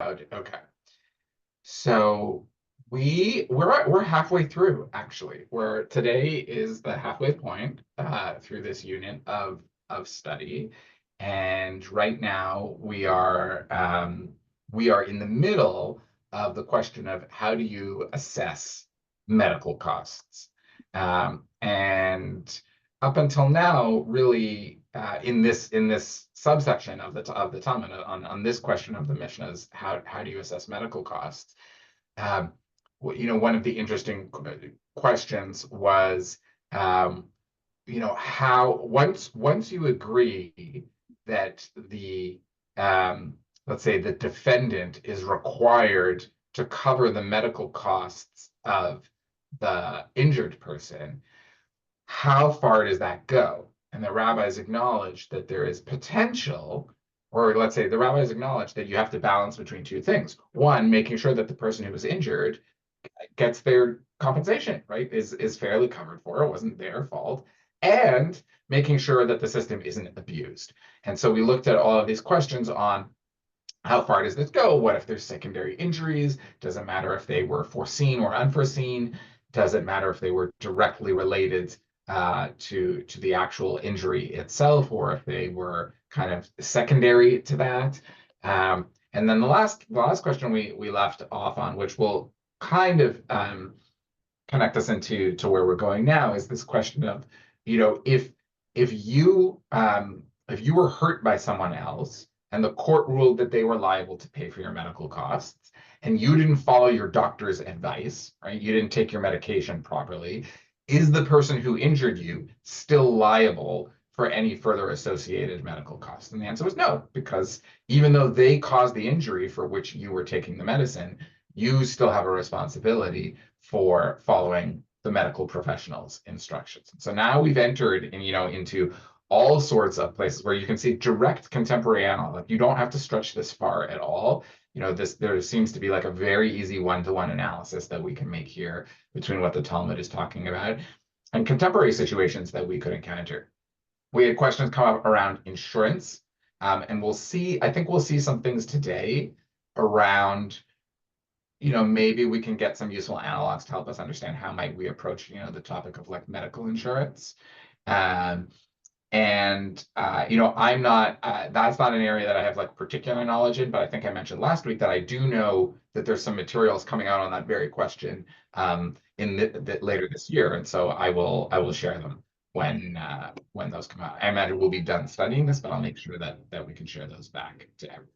Okay. So we're halfway through, actually. Where today is the halfway point through this unit of study. And right now we are in the middle of the question of how do you assess medical costs. And up until now, really, in this subsection of the Talmud, on this question of the Mishnahs, how do you assess medical costs? Um, one of the interesting questions was, um, how once you agree that the let's say the defendant is required to cover the medical costs of the injured person, how far does that go? And the rabbis acknowledge that there is potential, or let's say the rabbis acknowledge that you have to balance between two things. One, making sure that the person who was injured gets their compensation, right? Is fairly covered for. It wasn't their fault. And making sure that the system isn't abused. And so we looked at all of these questions on how far does this go? What if there's secondary injuries? Does it matter if they were foreseen or unforeseen? Does it matter if they were directly related to the actual injury itself, or if they were kind of secondary to that? And then the last question we left off on, which will kind of connect us into where we're going now, is this question of, if if you were hurt by someone else and the court ruled that they were liable to pay for your medical costs, and you didn't follow your doctor's advice, right? You didn't take your medication properly. Is the person who injured you still liable for any further associated medical costs? And the answer was no, because even though they caused the injury for which you were taking the medicine, you still have a responsibility for following the medical professional's instructions. So now we've entered into all sorts of places where you can see direct contemporary analog. Like, you don't have to stretch this far at all. There seems to be like a very easy one-to-one analysis that we can make here between what the Talmud is talking about and contemporary situations that we could encounter. We had questions come up around insurance, and I think we'll see some things today around, maybe we can get some useful analogs to help us understand how might we approach, the topic of like medical insurance. Um, and I'm not that's not an area that I have like particular knowledge in, but I think I mentioned last week that I do know that there's some materials coming out on that very question in later this year, and so I will share them when those come out. I imagine we'll be done studying this, but I'll make sure that we can share those back to everyone.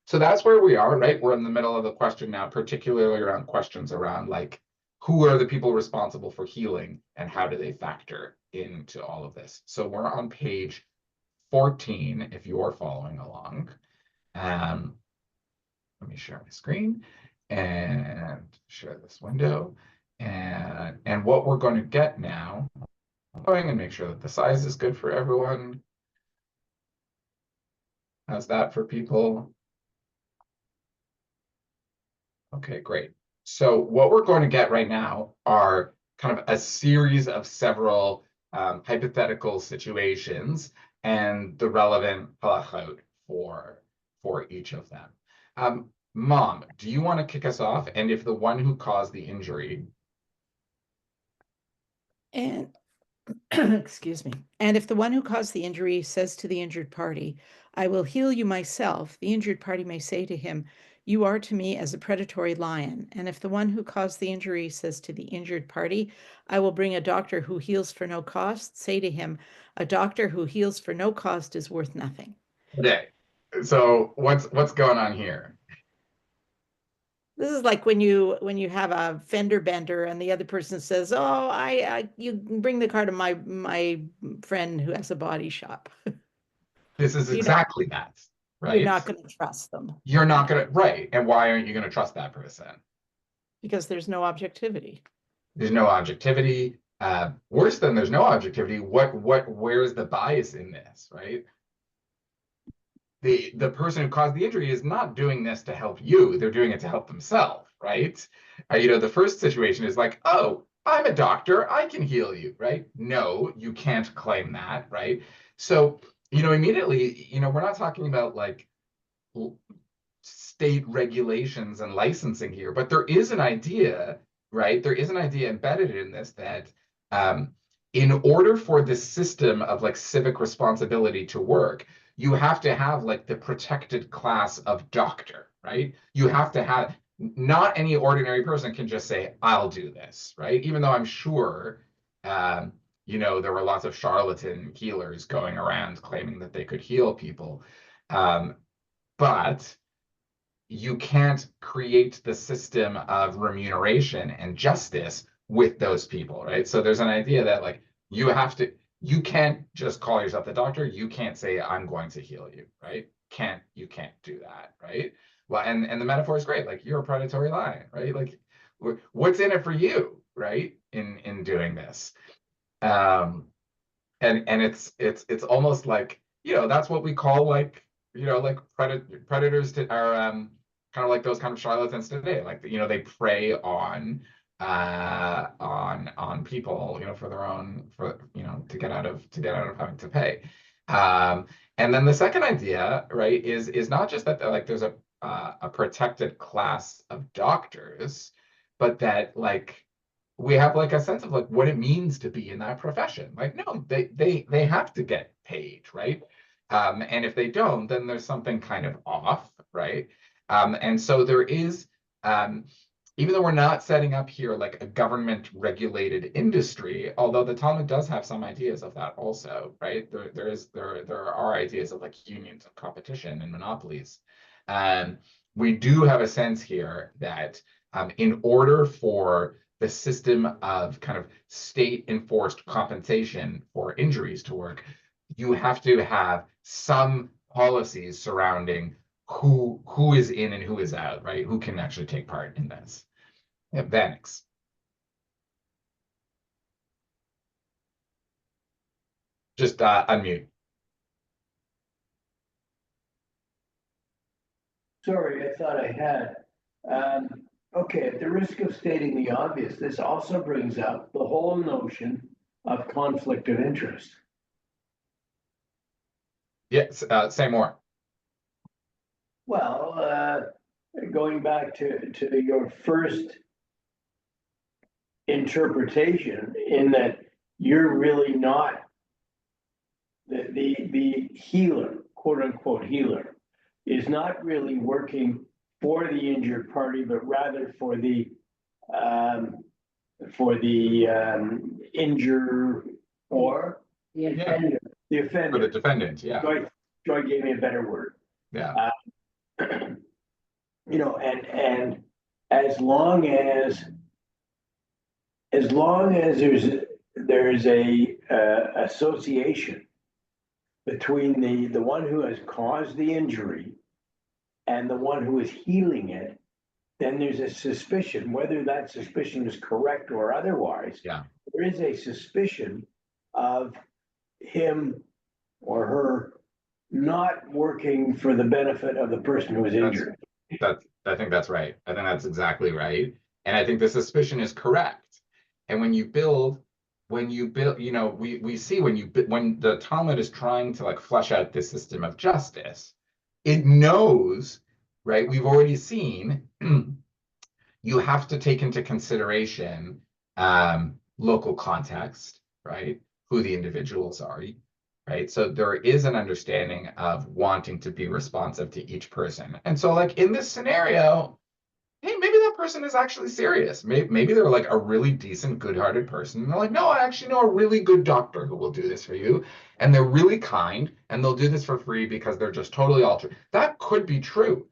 So that's where we are, right? We're in the middle of the question now, particularly around questions around like, who are the people responsible for healing and how do they factor into all of this? So we're on page 14, if you're following along. Let me share my screen and share this window. And what we're going to get now, I'm going to make sure that the size is good for everyone. How's that for people? Okay, great. So what we're going to get right now are kind of a series of several hypothetical situations and the relevant halachot for each of them. Mom, do you want to kick us off? And if the one who caused the injury, And excuse me. And if the one who caused the injury says to the injured party, I will heal you myself, the injured party may say to him, you are to me as a predatory lion. And if the one who caused the injury says to the injured party, I will bring a doctor who heals for no cost, say to him, a doctor who heals for no cost is worth nothing. okay. So what's going on here? This is like when you have a fender bender and the other person says, "Oh, I you bring the car to my friend who has a body shop." This is You know, exactly that, you're right? not going to trust them. You're not Yeah, gonna, right. And why aren't you gonna trust that person? because there's no objectivity. There's no objectivity. Worse than there's no objectivity, where's the bias in this, right? The person who caused the injury is not doing this to help you. They're doing it to help themselves, right? The first situation is like, oh, I'm a doctor, I can heal you, right? No, you can't claim that, right? So, immediately, we're not talking about like state regulations and licensing here, but there is an idea, right? There is an idea embedded in this that in order for this system of like civic responsibility to work, you have to have like the protected class of doctor, right? You have to have, not any ordinary person can just say, I'll do this, right? Even though I'm sure, there were lots of charlatan healers going around claiming that they could heal people. But you can't create the system of remuneration and justice with those people, right? So there's an idea that like you can't just call yourself the doctor. You can't say I'm going to heal you, right? You can't do that, right? Well, and the metaphor is great. Like you're a predatory lion, right? Like what's in it for you, right? In doing this, and it's almost like that's what we call like like predators are kind of like those kind of charlatans today, like they prey on people for their own to get out of having to pay. And then the second idea, right, is not just that like there's a protected class of doctors, but that like we have like a sense of like what it means to be in that profession. Like, no, they have to get paid, right? And if they don't, then there's something kind of off, right? And so there is, even though we're not setting up here like a government regulated industry, although the Talmud does have some ideas of that also, right? There are ideas of like unions and competition and monopolies. We do have a sense here that in order for the system of kind of state enforced compensation for injuries to work, you have to have some policies surrounding who is in and who is out, right? Who can actually take part in this. Yeah, Vanix. Just unmute. Sorry, I thought I had. Okay, at the risk of stating the obvious, this also brings up the whole notion of conflict of interest. Yes, say more. Well, going back to your first interpretation, in that you're really not the healer, quote unquote healer, is not really working for the injured party, but rather for the injurer or The offender. the For offender. the defendant, yeah. Joy gave me a better word. Yeah. And as long as there's a association between the one who has caused the injury and the one who is healing it, then there's a suspicion, whether that suspicion is correct or otherwise. Yeah. There is a suspicion of him or her not working for the benefit of the person who is injured. I think that's right. I think that's exactly right. And I think the suspicion is correct. And when you build, we see when the Talmud is trying to like flesh out this system of justice, it knows, right? We've already seen you have to take into consideration local context, right? Who the individuals are, right? So there is an understanding of wanting to be responsive to each person. And so like in this scenario, hey, maybe that person is actually serious. Maybe they're like a really decent, good-hearted person. And they're like, no, I actually know a really good doctor who will do this for you. And they're really kind, and they'll do this for free because they're just totally altered. That could be true,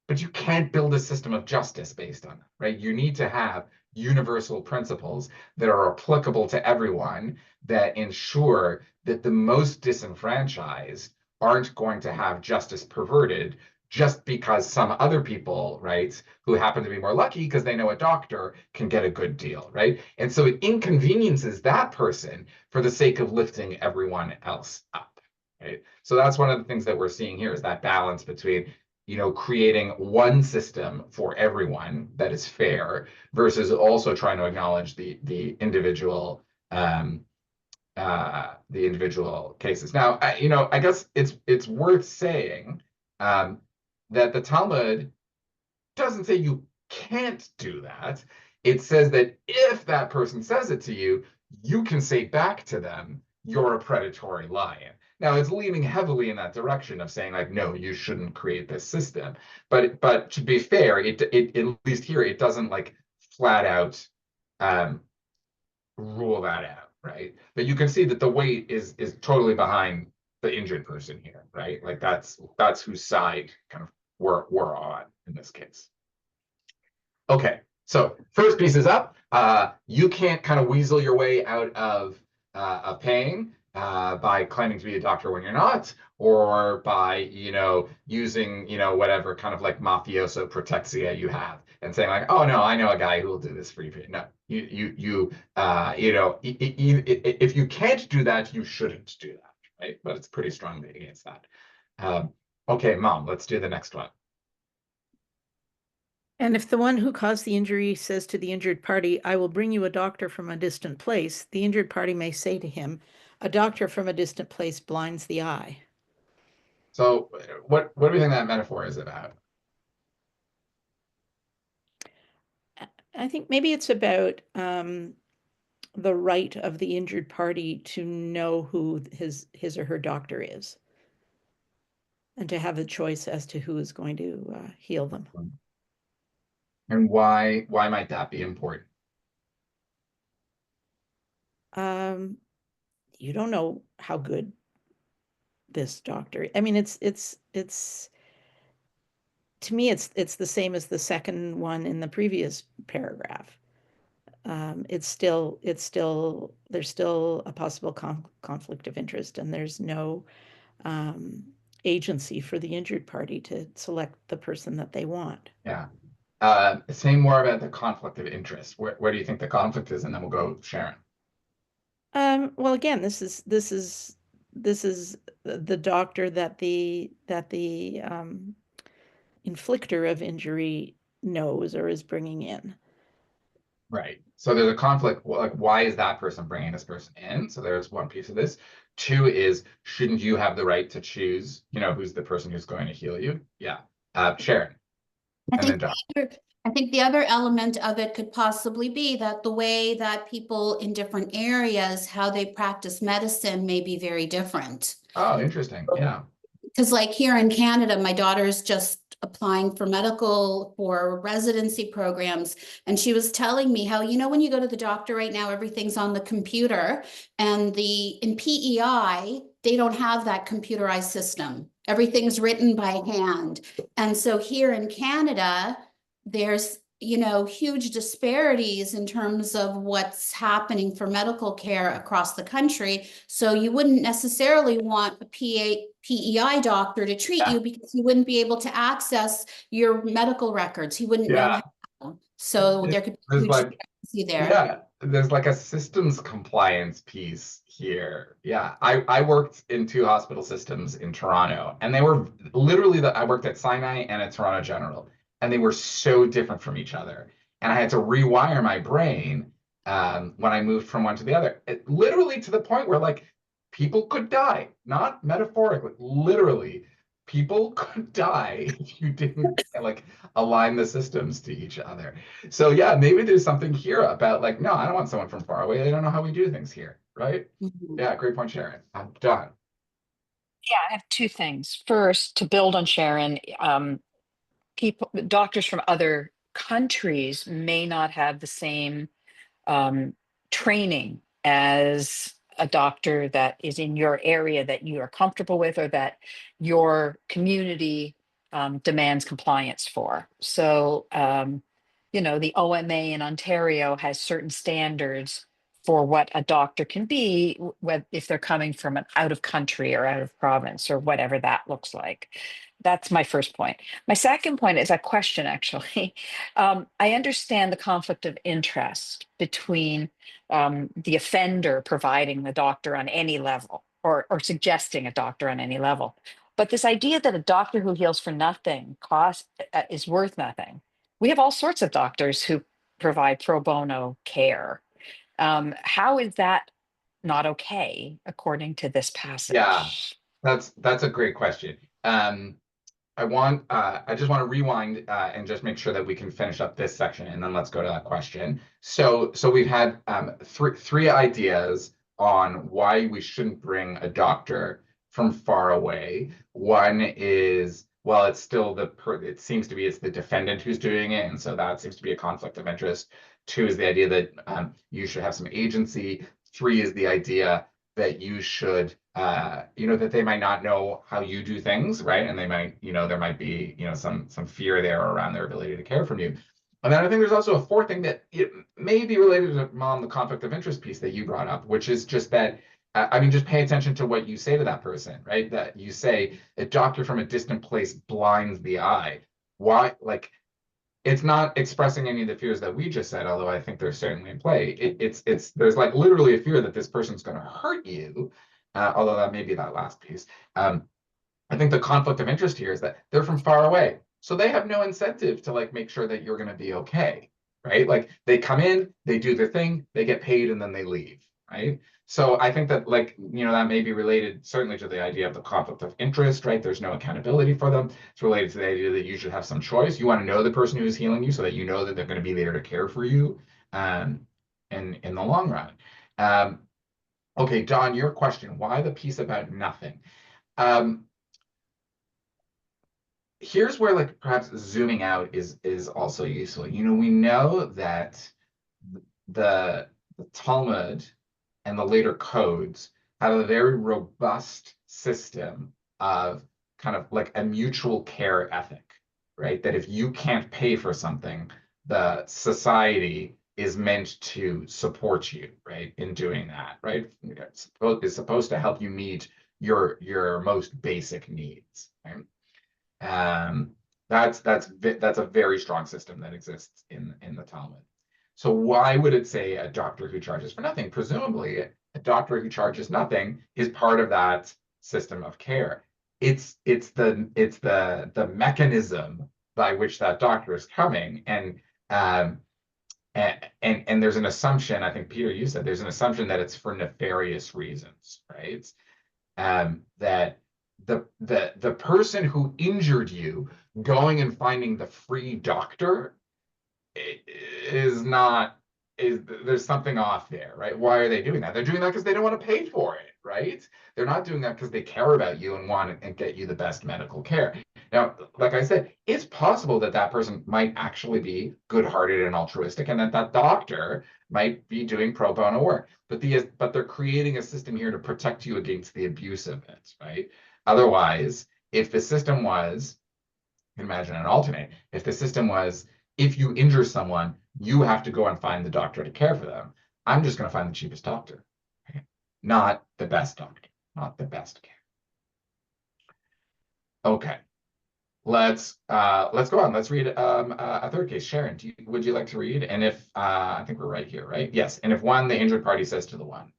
but you can't build a system of justice based on that, right? You need to have universal principles that are applicable to everyone that ensure that the most disenfranchised aren't going to have justice perverted just because some other people, right, who happen to be more lucky because they know a doctor can get a good deal, right? And so it inconveniences that person for the sake of lifting everyone else up, right? So that's one of the things that we're seeing here is that balance between creating one system for everyone that is fair versus also trying to acknowledge the individual cases. Now, I guess it's worth saying that the Talmud doesn't say you can't do that. It says that if that person says it to you, you can say back to them, you're a predatory lion. Now it's leaning heavily in that direction of saying like, no, you shouldn't create this system. But to be fair, it at least here it doesn't like flat out rule that out, right? But you can see that the weight is totally behind the injured person here, right? Like that's whose side kind of we're on in this case. Okay, so first piece is up. You can't kind of weasel your way out of paying by claiming to be a doctor when you're not, or by using whatever kind of like mafioso protexia you have, and saying like, oh no, I know a guy who will do this for you. No, if you can't do that, you shouldn't do that, right? But it's pretty strongly against that. Okay, Mom, let's do the next one. And if the one who caused the injury says to the injured party, I will bring you a doctor from a distant place, the injured party may say to him, a doctor from a distant place blinds the eye. So what do you think that metaphor is about? I think maybe it's about the right of the injured party to know who his or her doctor is, and to have a choice as to who is going to heal them. And why might that be important? You don't know how good this doctor. I mean, it's to me, it's the same as the second one in the previous paragraph. It's still there's still a possible conflict of interest, and there's no agency for the injured party to select the person that they want. Yeah. Say more about the conflict of interest. Where do you think the conflict is? And then we'll go Sharon. Well, again, this is the doctor that the inflictor of injury knows or is bringing in. Right. So there's a conflict. Like, why is that person bringing this person in? So there's one piece of this. Two is, shouldn't you have the right to choose, who's the person who's going to heal you? Yeah. Sharon. And then John. I think the other element of it could possibly be that the way that people in different areas, how they practice medicine may be very different. Oh, interesting. Yeah. Because like here in Canada, my daughter's just applying for residency programs. And she was telling me how, when you go to the doctor right now, everything's on the computer, and in PEI, they don't have that computerized system. Everything's written by hand. And so here in Canada, there's huge disparities in terms of what's happening for medical care across the country. So you wouldn't necessarily want a PEI doctor to treat you, because you wouldn't be able to access your medical records. He wouldn't know how. So there could be There's huge discrepancy there. Yeah, there's like a systems compliance piece here. Yeah, I worked in 2 hospital systems in Toronto, and they were literally I worked at Sinai and at Toronto General, and they were so different from each other. And I had to rewire my brain when I moved from one to the other. Literally to the point where like people could die, not metaphorically, literally. People could die if you didn't like align the systems to each other. So yeah, maybe there's something here about like, no, I don't want someone from far away. They don't know how we do things here, right? Mhm. Yeah, great point, Sharon. I'm done. Yeah, I have 2 things. First, to build on Sharon, doctors from other countries may not have the same training as a doctor that is in your area that you are comfortable with, or that your community demands compliance for. So, the OMA in Ontario has certain standards for what a doctor can be, if they're coming from an out of country or out of province or whatever that looks like. That's my first point. My second point is a question, actually. I understand the conflict of interest between the offender providing the doctor on any level, or suggesting a doctor on any level. But this idea that a doctor who heals for nothing is worth nothing. We have all sorts of doctors who provide pro bono care. How is that not okay according to this passage? Yeah, that's a great question. I just want to rewind and just make sure that we can finish up this section, and then let's go to that question. So we've had three ideas on why we shouldn't bring a doctor from far away. One is, well, it's still it seems to be it's the defendant who's doing it, and so that seems to be a conflict of interest. Two is the idea that you should have some agency. Three is the idea that you should that they might not know how you do things, right? And they might, there might be, some fear there around their ability to care from you. And then I think there's also a fourth thing that it may be related to, Mom, the conflict of interest piece that you brought up, which is just that, just pay attention to what you say to that person, right? That you say, a doctor from a distant place blinds the eye. Why? Like, it's not expressing any of the fears that we just said, although I think they're certainly in play. There's like literally a fear that this person's going to hurt you, although that may be that last piece. I think the conflict of interest here is that they're from far away, so they have no incentive to like make sure that you're going to be okay, right? Like they come in, they do their thing, they get paid, and then they leave, right? So I think that that may be related certainly to the idea of the conflict of interest, right? There's no accountability for them. It's related to the idea that you should have some choice. You want to know the person who's healing you so that you know that they're going to be there to care for you in the long run. Okay, Don, your question, why the piece about nothing? Here's where like perhaps zooming out is also useful. We know that the Talmud and the later codes have a very robust system of kind of like a mutual care ethic, right? That if you can't pay for something, the society is meant to support you, right, in doing that, right? It's supposed to help you meet your most basic needs, right? That's a very strong system that exists in the Talmud. So why would it say a doctor who charges for nothing? Presumably, a doctor who charges nothing is part of that system of care. It's the mechanism by which that doctor is coming, and there's an assumption. I think Peter, you said there's an assumption that it's for nefarious reasons, right? That the person who injured you going and finding the free doctor there's something off there, right? Why are they doing that? They're doing that because they don't want to pay for it, right? They're not doing that because they care about you and want to get you the best medical care. Now, like I said, it's possible that that person might actually be good-hearted and altruistic, and that doctor might be doing pro bono work. But they're creating a system here to protect you against the abuse of it, right? Otherwise, if the system was, you can imagine an alternate, if the system was, if you injure someone, you have to go and find the doctor to care for them. I'm just going to find the cheapest doctor, right? Not the best doctor, not the best care. Okay, let's go on. Let's read a third case. Sharon, would you like to read? And if I think we're right here, right? Yes. And if one, the injured party says to the one.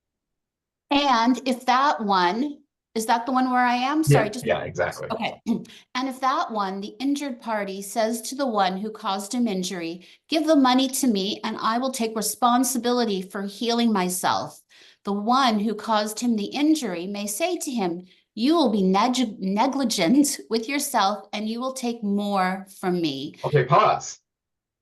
And if that one, is that the one where I am? Sorry, yeah, exactly. Okay. And if that one, the injured party, says to the one who caused him injury, give the money to me and I will take responsibility for healing myself. The one who caused him the injury may say to him, you will be negligent with yourself and you will take more from me. Okay, pause.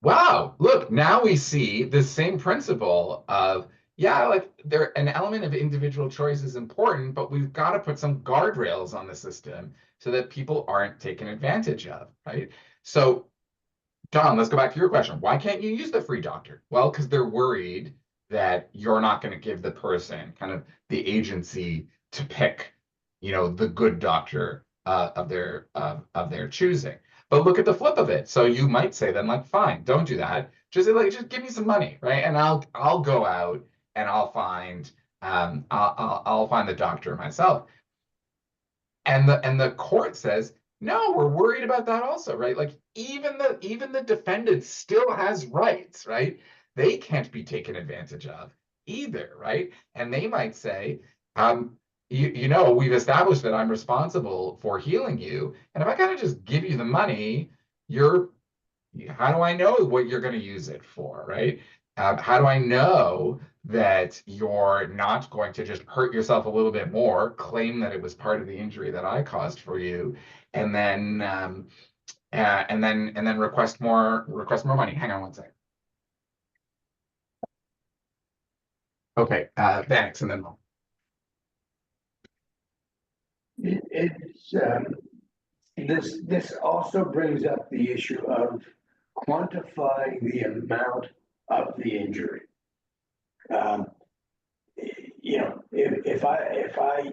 Wow, look, now we see the same principle of, yeah, like an element of individual choice is important, but we've got to put some guardrails on the system so that people aren't taken advantage of, right? So, Don, let's go back to your question. Why can't you use the free doctor? Well, because they're worried that you're not going to give the person kind of the agency to pick, the good doctor of their choosing. But look at the flip of it. So you might say then, like, fine, don't do that. Just give me some money, right? And I'll go out and I'll find the doctor myself. And the court says, no, we're worried about that also, right? Like even the defendant still has rights, right? They can't be taken advantage of either, right? And they might say, we've established that I'm responsible for healing you. And if I kind of just give you the money, how do I know what you're going to use it for, right? How do I know that you're not going to just hurt yourself a little bit more, claim that it was part of the injury that I caused for you, and then request more money? Hang on one second. Okay, thanks, and then This also brings up the issue of quantifying the amount of the injury. You know, if I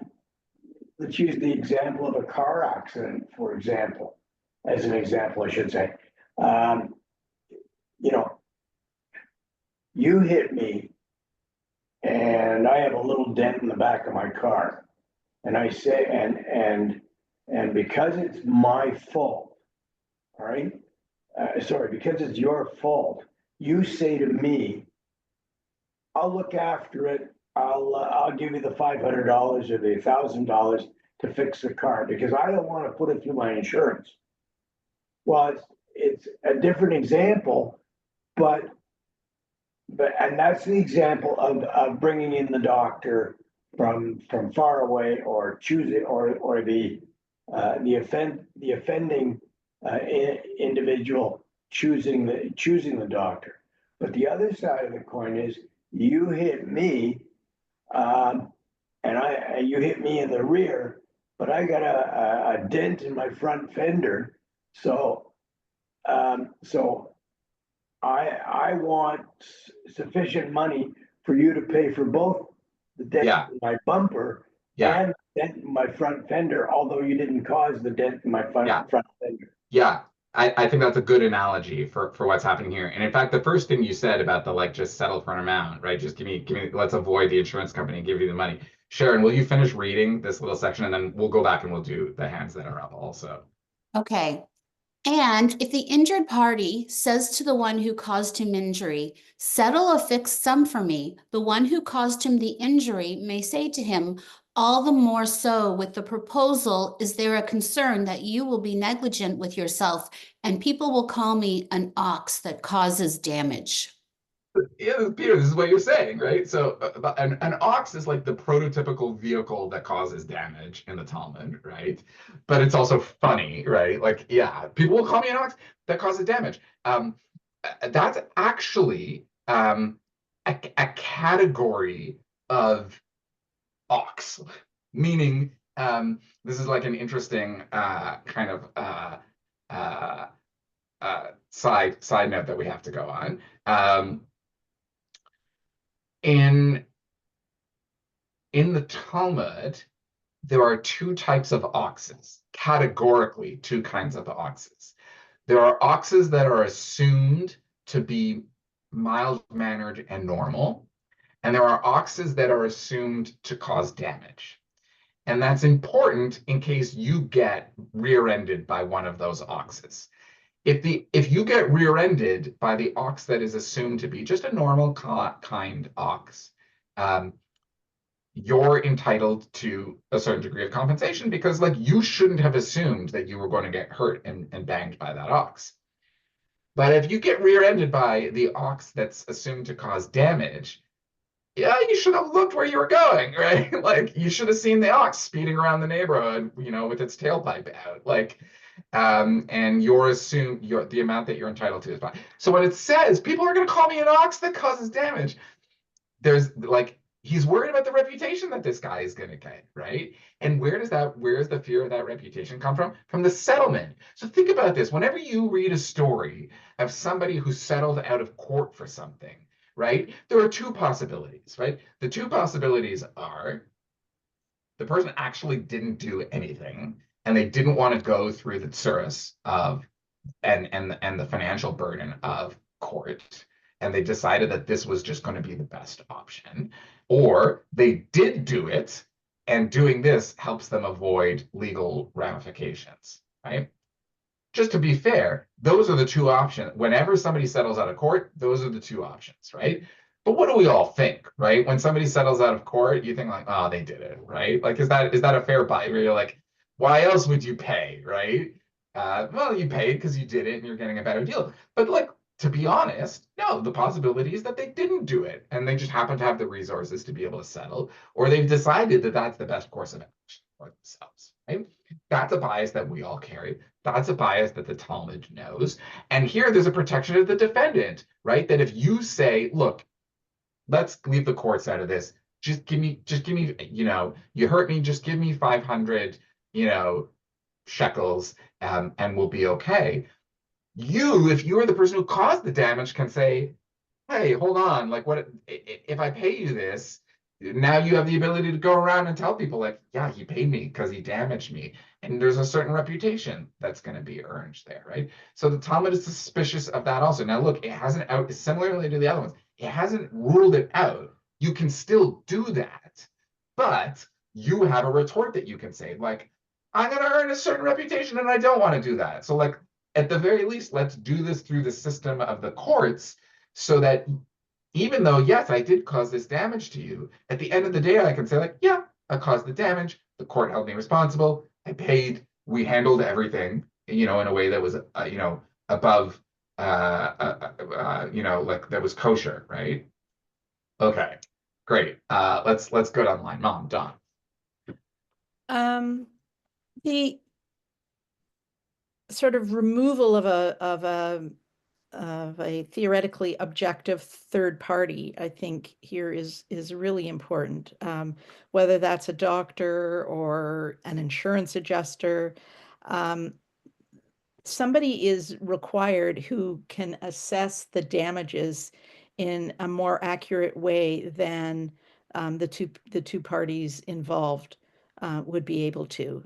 let's use the example of a car accident, for example, as an example, I should say. You know, you hit me, and I have a little dent in the back of my car, and I say, and because it's my fault, all right? Sorry, because it's your fault, you say to me, I'll look after it. I'll give you the $500 or the $1,000 to fix the car because I don't want to put it through my insurance. Well, it's a different example, but and that's the example of bringing in the doctor from far away, or choosing, or the offending individual choosing the doctor. But the other side of the coin is you hit me, and you hit me in the rear, but I got a dent in my front fender, so I want sufficient money for you to pay for both the dent in my bumper and the dent in my front fender, although you didn't cause the dent in my front fender. Yeah, I think that's a good analogy for what's happening here. And in fact, the first thing you said about the just settle for an amount, right? Just give me, let's avoid the insurance company and give you the money. Sharon, will you finish reading this little section, and then we'll go back and we'll do the hands that are up also. Okay. And if the injured party says to the one who caused him injury, settle a fixed sum for me, the one who caused him the injury may say to him, all the more so with the proposal, is there a concern that you will be negligent with yourself and people will call me an ox that causes damage? Yeah, Peter, this is what you're saying, right? So an ox is like the prototypical vehicle that causes damage in the Talmud, right? But it's also funny, right? Like, yeah, people will call me an ox that causes damage. That's actually a category of ox, meaning this is like an interesting kind of side note that we have to go on. In the Talmud, there are two types of oxes, categorically two kinds of oxes. There are oxes that are assumed to be mild-mannered and normal, and there are oxes that are assumed to cause damage. And that's important in case you get rear-ended by one of those oxes. If you get rear-ended by the ox that is assumed to be just a normal kind ox, you're entitled to a certain degree of compensation because you shouldn't have assumed that you were going to get hurt and banged by that ox. But if you get rear-ended by the ox that's assumed to cause damage, yeah, you should have looked where you were going, right? You should have seen the ox speeding around the neighborhood, with its tailpipe out. And you're assumed the amount that you're entitled to is fine. So when it says people are going to call me an ox that causes damage, there's he's worried about the reputation that this guy is going to get, right? And where's the fear of that reputation come from? From the settlement. So think about this. Whenever you read a story of somebody who settled out of court for something, right? There are two possibilities, right? The two possibilities are the person actually didn't do anything and they didn't want to go through the tsuris of and the financial burden of court, and they decided that this was just going to be the best option, or they did do it and doing this helps them avoid legal ramifications, right? Just to be fair, those are the two options. Whenever somebody settles out of court, those are the two options, right? But what do we all think, right? When somebody settles out of court, you think oh, they did it, right? Is that a fair buy? Where you're like, why else would you pay, right? Well, you paid because you did it and you're getting a better deal. But to be honest, no, know. The possibility is that they didn't do it and they just happen to have the resources to be able to settle, or they've decided that that's the best course of action for themselves, right? That's a bias that we all carry. That's a bias that the Talmud knows. And here there's a protection of the defendant, right? That if you say, look, let's leave the courts out of this. Just give me, you hurt me, just give me 500, shekels, and we'll be okay. You, if you are the person who caused the damage, can say, hey, hold on, like what if I pay you this? Now you have the ability to go around and tell people, like, yeah, he paid me because he damaged me. And there's a certain reputation that's going to be earned there, right? So the Talmud is suspicious of that also. Now, look, it hasn't out similarly to the other ones, it hasn't ruled it out. You can still do that, but you have a retort that you can say, like, I'm going to earn a certain reputation and I don't want to do that. So, like, at the very least, let's do this through the system of the courts so that even though, yes, I did cause this damage to you, at the end of the day, I can say, like, yeah, I caused the damage. The court held me responsible. I paid. We handled everything, in a way that was, above, like that was kosher, right? Okay, great. Let's go down the line. Mom, Don. The sort of removal of a theoretically objective third party, I think here is really important. Whether that's a doctor or an insurance adjuster, somebody is required who can assess the damages in a more accurate way than the two parties involved would be able to.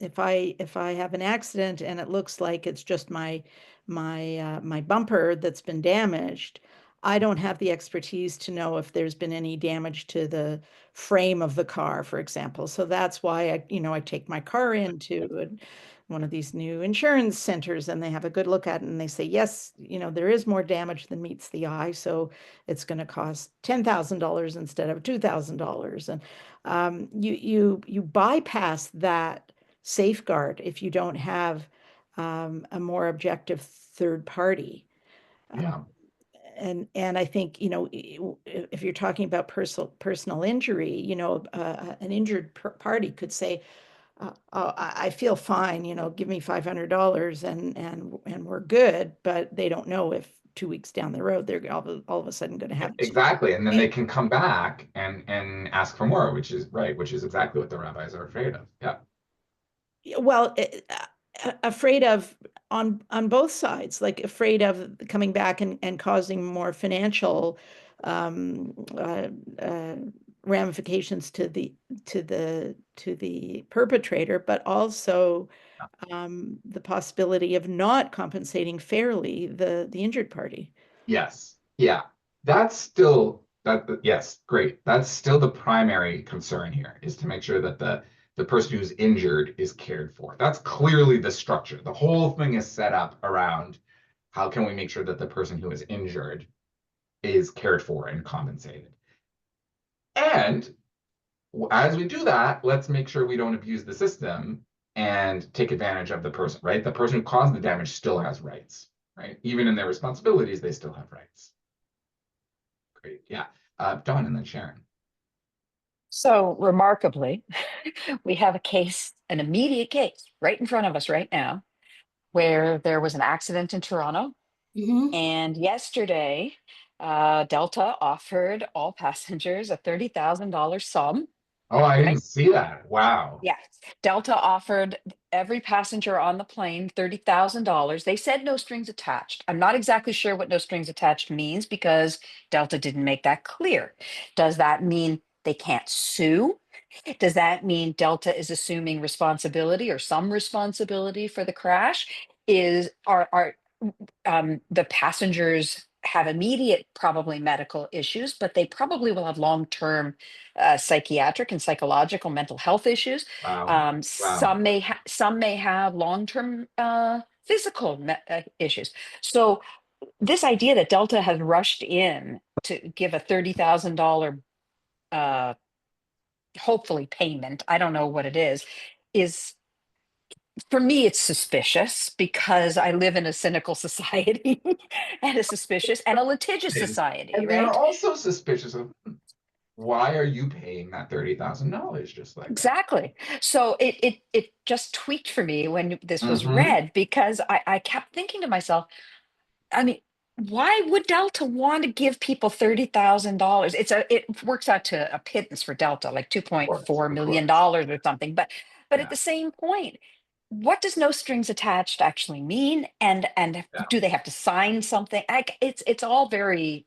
If I have an accident and it looks like it's just my bumper that's been damaged, I don't have the expertise to know if there's been any damage to the frame of the car, for example. So that's why I take my car into one of these new insurance centers and they have a good look at it and they say, yes, there is more damage than meets the eye. So it's going to cost $10,000 instead of $2,000. And you bypass that safeguard if you don't have a more objective third party. Yeah. And I think, if you're talking about personal injury, an injured party could say, oh, I feel fine, give me $500 and we're good, but they don't know if 2 weeks down the road they're all of a sudden going to have Exactly. And then they can come back and ask for more, which is right, which is exactly what the rabbis are afraid of. Yeah. Well, afraid of on both sides, like afraid of coming back and causing more financial ramifications to the perpetrator, but also the possibility of not compensating fairly the injured party. Yes. Yeah. That's still yes, great. That's still the primary concern here, is to make sure that the person who's injured is cared for. That's clearly the structure. The whole thing is set up around how can we make sure that the person who is injured is cared for and compensated. And as we do that, let's make sure we don't abuse the system and take advantage of the person, right? The person who caused the damage still has rights, right? Even in their responsibilities, they still have rights. Great. Yeah. Dawn and then Sharon. So remarkably, we have an immediate case right in front of us right now, where there was an accident in Toronto. Mhm. And yesterday, Delta offered all passengers a $30,000 sum. Oh, I Right? didn't see that. Wow. Yes. Delta offered every passenger on the plane $30,000. They said no strings attached. I'm not exactly sure what no strings attached means because Delta didn't make that clear. Does that mean they can't sue? Does that mean Delta is assuming responsibility or some responsibility for the crash? Are the passengers have immediate probably medical issues, but they probably will have long-term psychiatric and psychological mental health issues. Wow. Wow. Some may have long-term physical issues. So this idea that Delta has rushed in to give a $30,000 hopefully payment, I don't know what it is for me, it's suspicious because I live in a cynical society and a suspicious and a litigious society, And they're right? also suspicious of, why are you paying that $30,000 just like that? Exactly. So it just tweaked for me when this was Mm-hmm. read, because I kept thinking to myself, I mean, why would Delta want to give people $30,000? It works out to a pittance for Delta, like $2.4 Of million course. or something. But at Yeah. the same point, what does no strings attached actually mean? And Yeah. do they have to sign something? It's all very,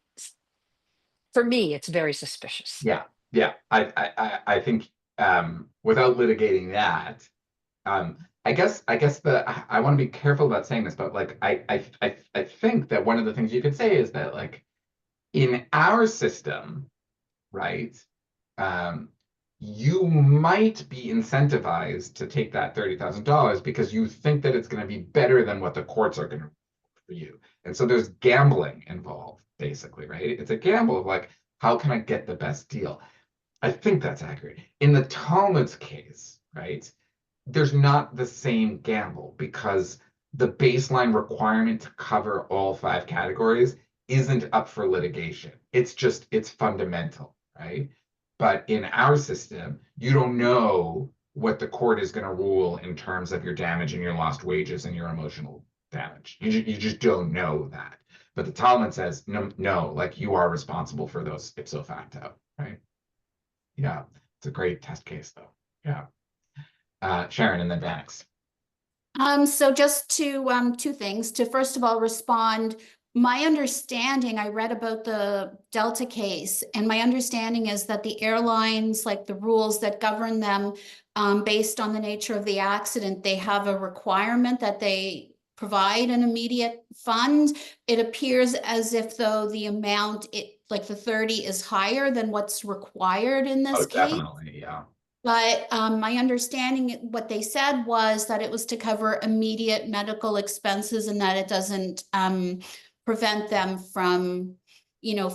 for me, it's very suspicious. Yeah. Yeah. I think without litigating that, I want to be careful about saying this, but like I think that one of the things you could say is that, like, in our system, right, um, you might be incentivized to take that $30,000 because you think that it's going to be better than what the courts are going to for you. And so there's gambling involved, basically, right? It's a gamble of like, how can I get the best deal? I think that's accurate. In the Talmud's case, right, there's not the same gamble because the baseline requirement to cover all 5 categories isn't up for litigation. It's fundamental, right? But in our system, you don't know what the court is going to rule in terms of your damage and your lost wages and your emotional damage. You just don't know that. But the Talmud says, no, like, you are responsible for those ipso facto, right? Yeah, it's a great test case, though. Yeah. Sharon and then Vanix. So just to two things. To first of all respond, my understanding, I read about the Delta case, and my understanding is that the airlines, like the rules that govern them, based on the nature of the accident, they have a requirement that they provide an immediate fund. It appears as if though the amount, like the 30 is higher than what's required in this Oh, case. definitely, yeah. But my understanding, what they said was that it was to cover immediate medical expenses and that it doesn't prevent them from,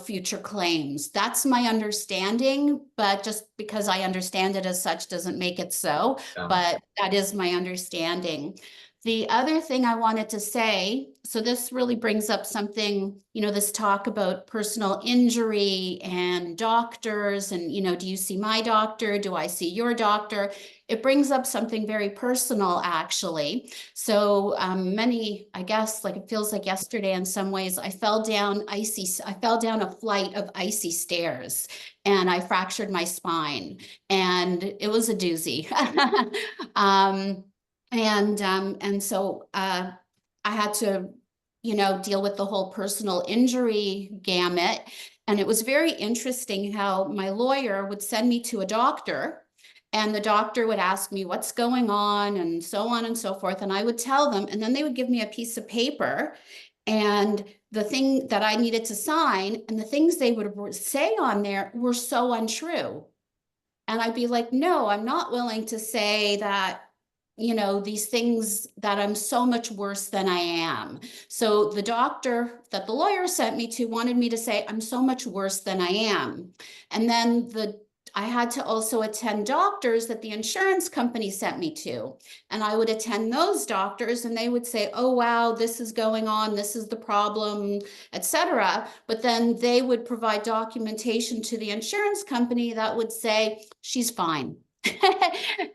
future claims. That's my understanding, but just because I understand it as such doesn't make it so. Yeah. But that is my understanding. The other thing I wanted to say, so this really brings up something, this talk about personal injury and doctors and, do you see my doctor? Do I see your doctor? It brings up something very personal, actually. So I guess, like it feels like yesterday in some ways, I fell down a flight of icy stairs and I fractured my spine, and it was a doozy. And so I had to, deal with the whole personal injury gamut. And it was very interesting how my lawyer would send me to a doctor, and the doctor would ask me what's going on and so forth. And I would tell them, and then they would give me a piece of paper and the thing that I needed to sign, and the things they would say on there were so untrue. And I'd be like, no, I'm not willing to say that, these things, that I'm so much worse than I am. So the doctor that the lawyer sent me to wanted me to say, I'm so much worse than I am. And then I had to also attend doctors that the insurance company sent me to. And I would attend those doctors and they would say, oh, wow, this is going on, this is the problem, etc. But then they would provide documentation to the insurance company that would say, she's fine.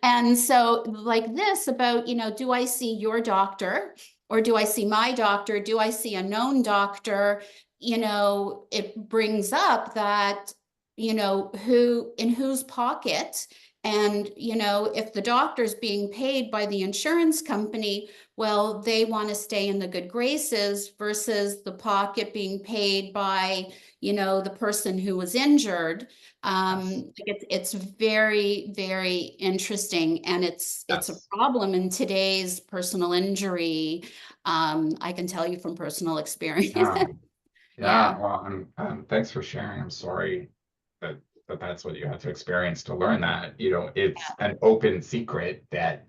And so like this about, do I see your doctor or do I see my doctor? Do I see a known doctor? It brings up that, who in whose pocket. And, if the doctor's being paid by the insurance company, well, they want to stay in the good graces versus the pocket being paid by, the person who was injured. It's very, very interesting, and it's a problem in today's personal injury. I can tell you from personal experience. Yeah. Yeah. Well, thanks for sharing. I'm sorry that that's what you had to experience to learn that. It's an open secret that,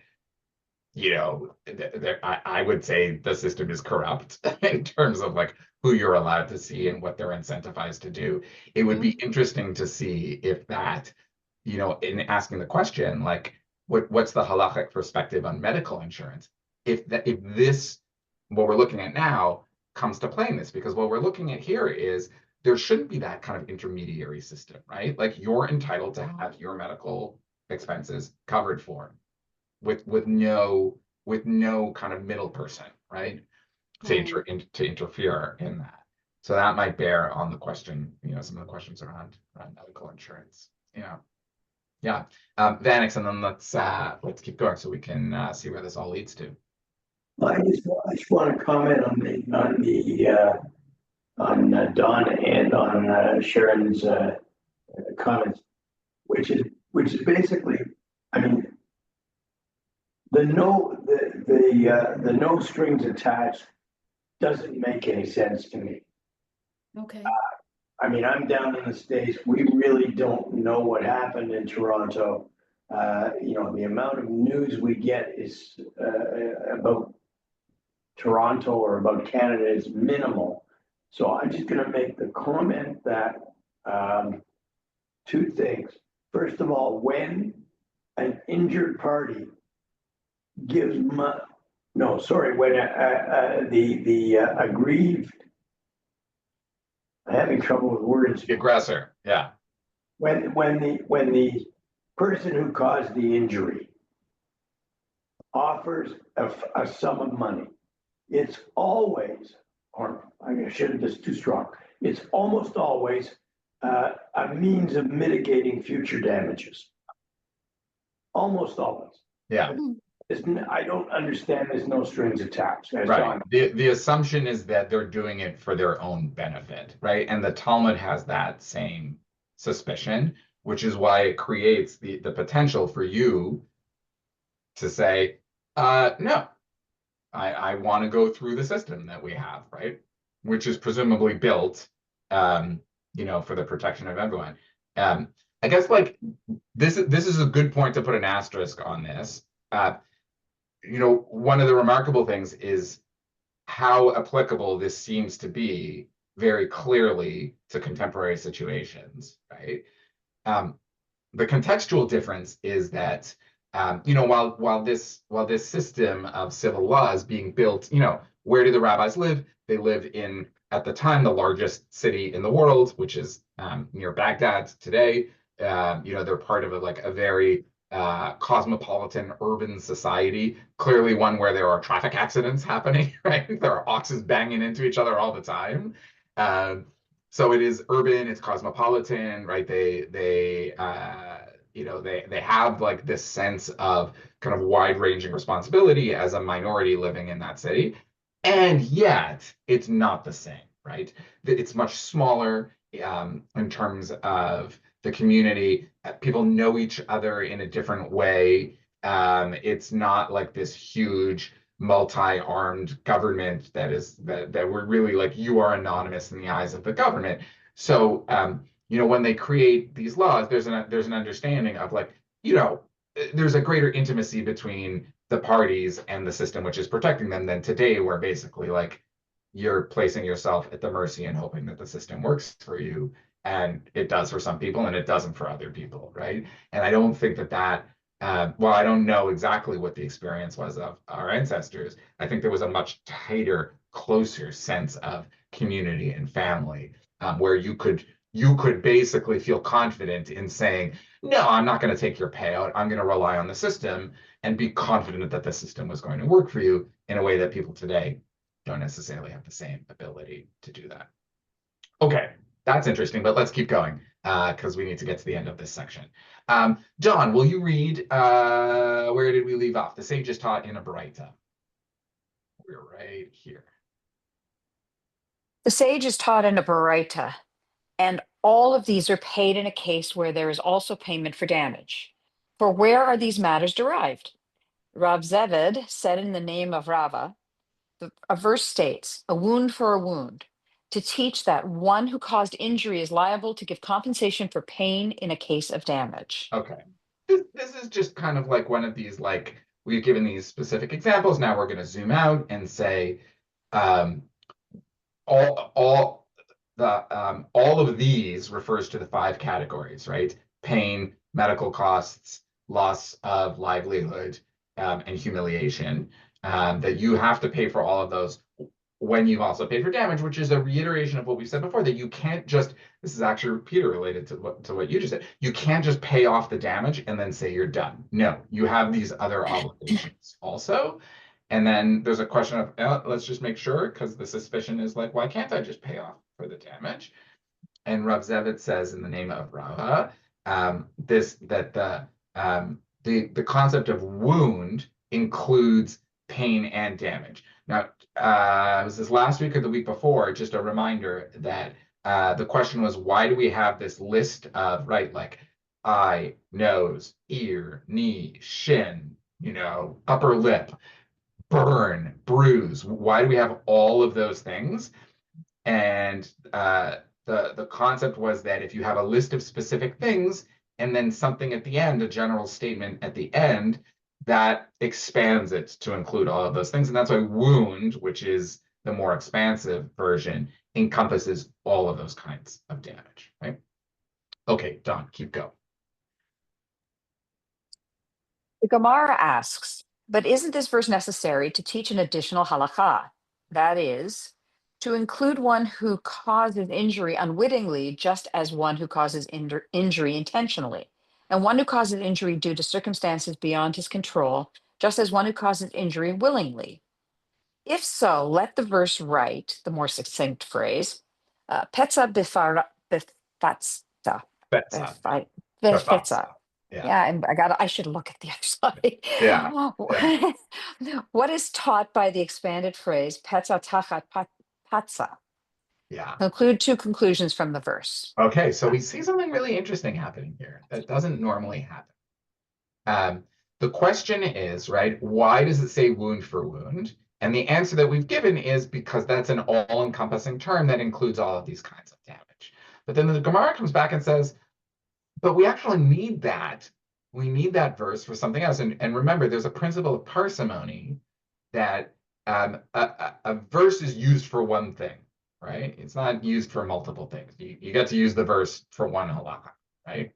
I would say the system is corrupt in terms of like who you're allowed to see and what they're incentivized to do. It would be interesting to see if that, in asking the question, like, what's the halachic perspective on medical insurance? If this, what we're looking at now, comes to play in this, because what we're looking at here is there shouldn't be that kind of intermediary system, right? Like you're entitled to have your medical expenses covered for with no kind of middle person, right? To interfere in that. So that might bear on the question, some of the questions around medical insurance. Yeah. Vanix, and then let's keep going so we can see where this all leads to. Well, I just want to comment on Don and on Sharon's comments, which is basically, I mean, the no strings attached doesn't make any sense to me. Okay. I mean, I'm down in the States. We really don't know what happened in Toronto. The amount of news we get is about Toronto or about Canada is minimal. So I'm just going to make the comment that two things. First of all, when an injured party gives when the aggrieved, I'm having trouble with words. The aggressor, yeah. When the person who caused the injury offers a sum of money, it's always, or I shouldn't, that's too strong. It's almost always a means of mitigating future damages. Almost always. Yeah. I don't understand. There's no strings attached. Right. The assumption is that they're doing it for their own benefit, right? And the Talmud has that same suspicion, which is why it creates the potential for you to say, no, I want to go through the system that we have, right? Which is presumably built, for the protection of everyone. I guess like this is a good point to put an asterisk on this. One of the remarkable things is how applicable this seems to be very clearly to contemporary situations, right? The contextual difference is that, while this system of civil law is being built, where do the rabbis live? They live in, at the time, the largest city in the world, which is near Baghdad today. They're part of a very cosmopolitan urban society, clearly one where there are traffic accidents happening, right? There are oxes banging into each other all the time. So it is urban, it's cosmopolitan, right? They have like this sense of kind of wide-ranging responsibility as a minority living in that city. And yet it's not the same, right? It's much smaller in terms of the community. People know each other in a different way. It's not like this huge multi-armed government that we're really like, you are anonymous in the eyes of the government. So when they create these laws, there's an understanding of like, there's a greater intimacy between the parties and the system which is protecting them than today, where basically like you're placing yourself at the mercy and hoping that the system works for you. And it does for some people and it doesn't for other people, right? And I don't think that well, I don't know exactly what the experience was of our ancestors. I think there was a much tighter, closer sense of community and family, where you could basically feel confident in saying, no, I'm not going to take your payout. I'm going to rely on the system and be confident that the system was going to work for you in a way that people today don't necessarily have the same ability to do that. Okay, that's interesting, but let's keep going because we need to get to the end of this section. John, will you read, where did we leave off? The sage is taught in a Baraita. We're right here. The sage is taught in a Baraita, and all of these are paid in a case where there is also payment for damage. For where are these matters derived? Rav Zeved said in the name of Rava, a verse states, a wound for a wound, to teach that one who caused injury is liable to give compensation for pain in a case of damage. Okay. This is just kind of like one of these, like, we've given these specific examples. Now we're going to zoom out and say all of these refers to the 5 categories, right? Pain, medical costs, loss of livelihood, and humiliation, that you have to pay for all of those when you've also paid for damage, which is a reiteration of what we said before, that you can't just, this is actually Peter related to what you just said, you can't just pay off the damage and then say you're done. No, you have these other obligations also. And then there's a question of, let's just make sure, because the suspicion is like, why can't I just pay off for the damage? And Rav Zevit says in the name of Rava, that the concept of wound includes pain and damage. Now, was this last week or the week before? Just a reminder that the question was, why do we have this list of, right, like eye, nose, ear, knee, shin, upper lip, burn, bruise? Why do we have all of those things? And the concept was that if you have a list of specific things and then something at the end, a general statement at the end, that expands it to include all of those things. And that's why wound, which is the more expansive version, encompasses all of those kinds of damage, right? Okay, Don, keep going. The Gemara asks, but isn't this verse necessary to teach an additional halakha? That is, to include one who causes injury unwittingly, just as one who causes injury intentionally, and one who causes injury due to circumstances beyond his control, just as one who causes injury willingly. If so, let the verse write the more succinct phrase, petza bifatza. Betza. Befetza. Yeah. Yeah, I should look at the other side. Yeah. What is taught by the expanded phrase petza tachat patza? Yeah. Conclude two conclusions from the verse. Okay, so we see something really interesting happening here that doesn't normally happen. The question is, right, why does it say wound for wound? And the answer that we've given is because that's an all-encompassing term that includes all of these kinds of damage. But then the Gemara comes back and says, but we actually need that. We need that verse for something else. And remember, there's a principle of parsimony that a verse is used for one thing, right? It's not used for multiple things. You get to use the verse for one halakha, right?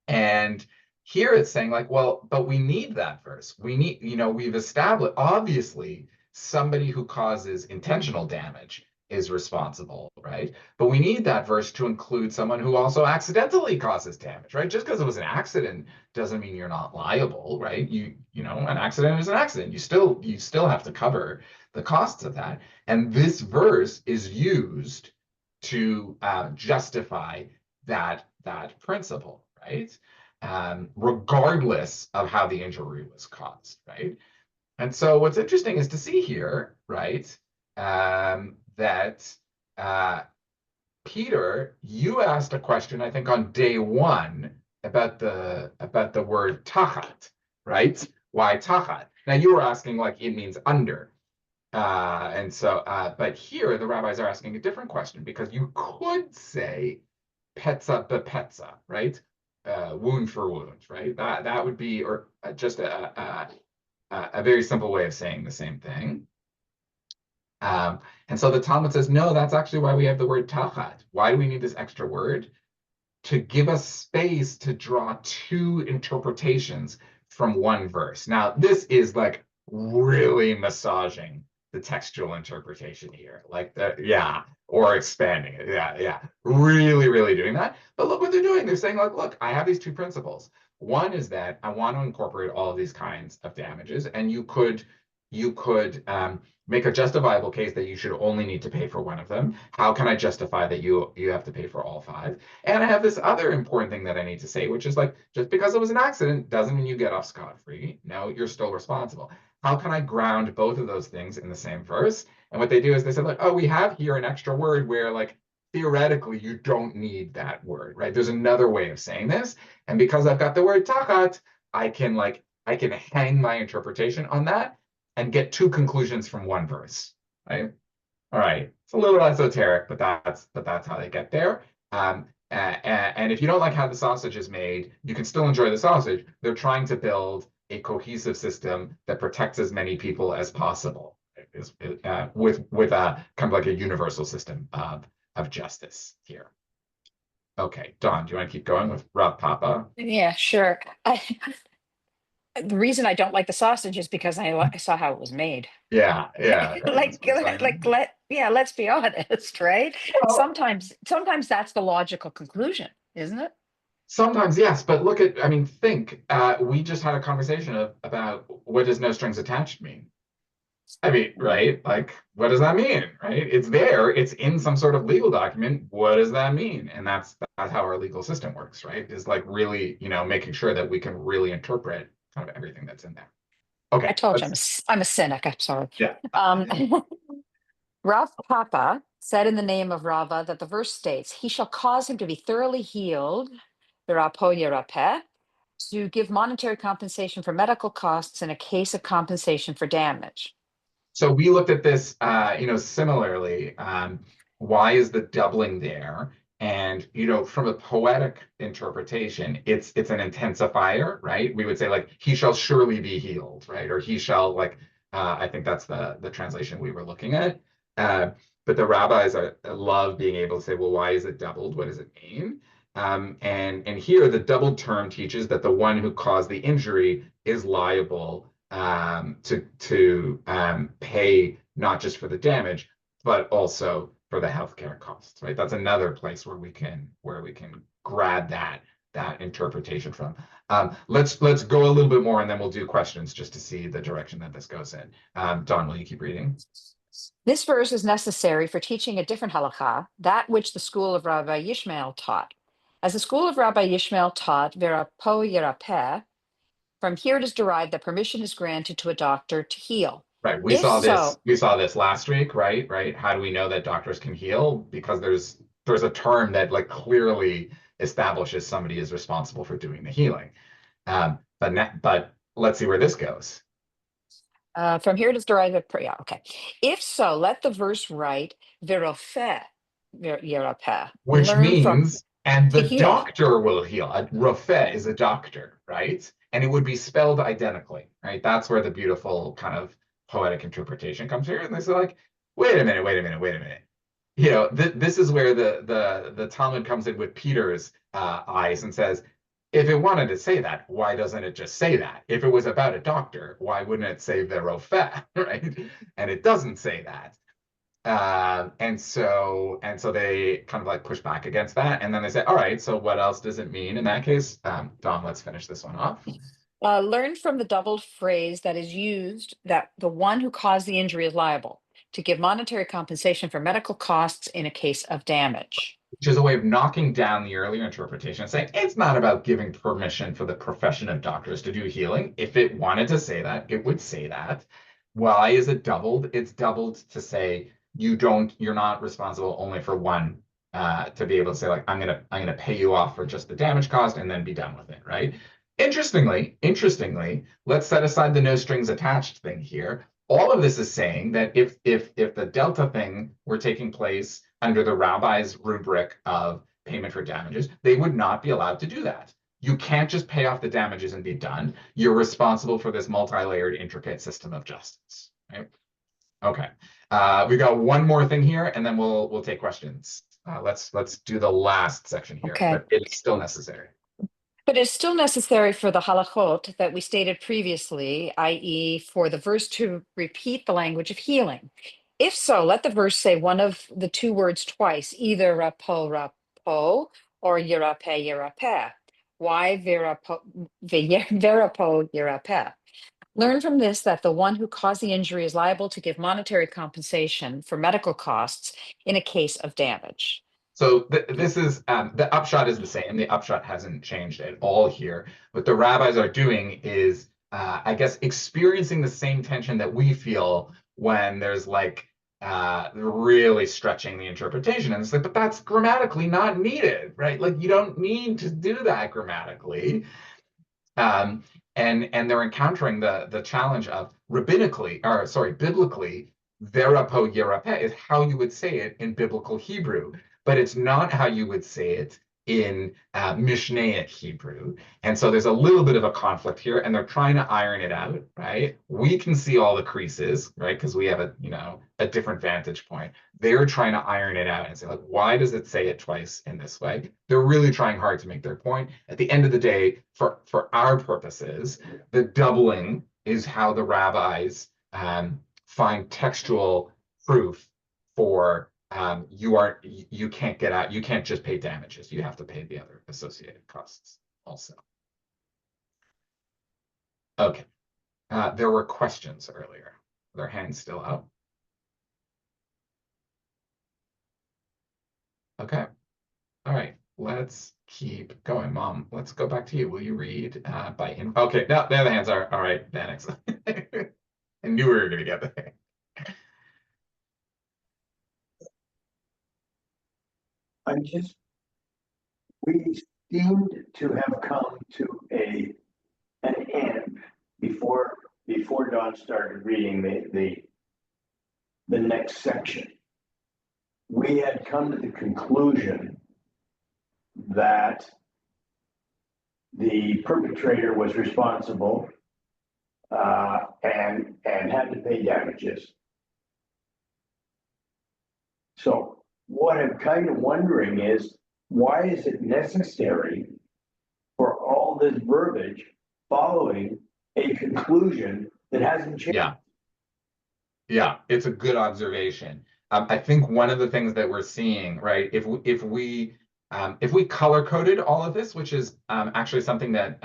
And here it's saying like, well, but we need that verse. We need, we've established, obviously, somebody who causes intentional damage is responsible, right? But we need that verse to include someone who also accidentally causes damage, right? Just because it was an accident doesn't mean you're not liable, right? An accident is an accident. You still have to cover the costs of that. And this verse is used to justify that principle, right? Regardless of how the injury was caused, right? And so what's interesting is to see here, right, that Peter, you asked a question, I think, on day one about the word tachat, right? Why tachat? Now you were asking like it means under. And so, but here the rabbis are asking a different question, because you could say petza bepetza, right? Wound for wound, right? That would be, or just a very simple way of saying the same thing. And so the Talmud says, no, that's actually why we have the word tachat. Why do we need this extra word? To give us space to draw two interpretations from one verse. Now, this is like really massaging the textual interpretation here, like or expanding it. Yeah, really, really doing that. But look what they're doing. They're saying, like, look, I have these two principles. One is that I want to incorporate all of these kinds of damages, and you could make a justifiable case that you should only need to pay for one of them. How can I justify that you have to pay for all five? And I have this other important thing that I need to say, which is like, just because it was an accident doesn't mean you get off scot-free. No, you're still responsible. How can I ground both of those things in the same verse? And what they do is they say, like, oh, we have here an extra word where, like, theoretically you don't need that word, right? There's another way of saying this. And because I've got the word tachat, I can hang my interpretation on that and get two conclusions from one verse, right? All right, it's a little esoteric, but that's how they get there. And if you don't like how the sausage is made, you can still enjoy the sausage. They're trying to build a cohesive system that protects as many people as possible, with a kind of like a universal system of justice here. Okay, Dawn, do you want to keep going with Rav Papa? Yeah, sure. The reason I don't like the sausage is because I saw how it was made. Yeah, yeah, right. That's Like, what I'm saying. let's be honest, right? Well, Sometimes that's the logical conclusion, isn't it? sometimes yes, but look at, I mean, think, we just had a conversation about what does no strings attached mean? I mean, right? Like, what does that mean? Right? It's there, it's in some sort of legal document. What does that mean? And that's how our legal system works, right? Is like really, making sure that we can really interpret kind of everything that's in there. I Okay, told you let's I'm a cynic. I'm sorry. yeah. Um, Rav Papa said in the name of Rava that the verse states, "He shall cause him to be thoroughly healed, v'rapo yerapeh, to give monetary compensation for medical costs in a case of compensation for damage." So we looked at this, similarly. Why is the doubling there? And from a poetic interpretation, it's an intensifier, right? We would say like he shall surely be healed, right? Or he shall like. I think that's the translation we were looking at. Uh, but the rabbis love being able to say, well, why is it doubled? What does it mean? And here the doubled term teaches that the one who caused the injury is liable to pay not just for the damage, but also for the healthcare costs, right? That's another place where we can grab that interpretation from. Let's go a little bit more, and then we'll do questions just to see the direction that this goes in. Don, will you keep reading? This verse is necessary for teaching a different halakha, that which the school of Rabbi Yishmael taught. As the school of Rabbi Yishmael taught, v'rapo yerapeh, from here it is derived that permission is granted to a doctor to heal. Right. We If saw this. so, We saw this last week, right? Right. How do we know that doctors can heal? Because there's a term that like clearly establishes somebody is responsible for doing the healing. But let's see where this goes. from here it is derived that, yeah, okay. If so, let the verse write, "V'rofeh yerapeh," Which learn from means, and to the heal. doctor will heal. A rofeh is a doctor, right? And it would be spelled identically, right? That's where the beautiful kind of poetic interpretation comes here. And they say like, wait a minute, wait a minute, wait a minute. This is where the Talmud comes in with Peter's eyes and says, if it wanted to say that, why doesn't it just say that? If it was about a doctor, why wouldn't it say the rofeh, right? And it doesn't say that. And so they kind of like push back against that, and then they say, all right, so what else does it mean in that case? Don, let's finish this one off. Learn from the doubled phrase that is used that the one who caused the injury is liable to give monetary compensation for medical costs in a case of damage. Which is a way of knocking down the earlier interpretation and saying it's not about giving permission for the profession of doctors to do healing. If it wanted to say that, it would say that. Why is it doubled? It's doubled to say you're not responsible only for one, to be able to say like I'm gonna pay you off for just the damage cost and then be done with it, right? Interestingly, let's set aside the no strings attached thing here. All of this is saying that if the delta thing were taking place under the rabbi's rubric of payment for damages, they would not be allowed to do that. You can't just pay off the damages and be done. You're responsible for this multi-layered, intricate system of justice, right? Okay. We got one more thing here, and then we'll take questions. Let's do the last section here, Okay. but it's still necessary. But it's still necessary for the halachot that we stated previously, i.e., for the verse to repeat the language of healing. If so, let the verse say one of the two words twice, either rapo or yerapeh yerapeh. Why verapo yerapeh? Learn from this that the one who caused the injury is liable to give monetary compensation for medical costs in a case of damage. So this is the upshot is the same. The upshot hasn't changed at all here. What the rabbis are doing is, I guess, experiencing the same tension that we feel when there's like really stretching the interpretation. And it's like, but that's grammatically not needed, right? Like you don't need to do that grammatically. And they're encountering the challenge of biblically, verapo yerapeh is how you would say it in biblical Hebrew, but it's not how you would say it in Mishnaic Hebrew. And so there's a little bit of a conflict here, and they're trying to iron it out, right? We can see all the creases, right? Because we have a different vantage point. They're trying to iron it out and say, like, why does it say it twice in this way? They're really trying hard to make their point. At the end of the day, for our purposes, the doubling is how the rabbis find textual proof for you can't get out, you can't just pay damages, you have to pay the other associated costs also. Okay, there were questions earlier. Their hands still up. Okay, all right, let's keep going. Mom, let's go back to you. Will you read by info? Okay, no, there the hands are. All right, then excellent. I knew we were gonna get there. We seemed to have come to an end before Don started reading the next section. We had come to the conclusion that the perpetrator was responsible and had to pay damages. So what I'm kind of wondering is, why is it necessary for all this verbiage following a conclusion that hasn't changed? Yeah, it's a good observation. I think one of the things that we're seeing, right, if we color coded all of this, which is actually something that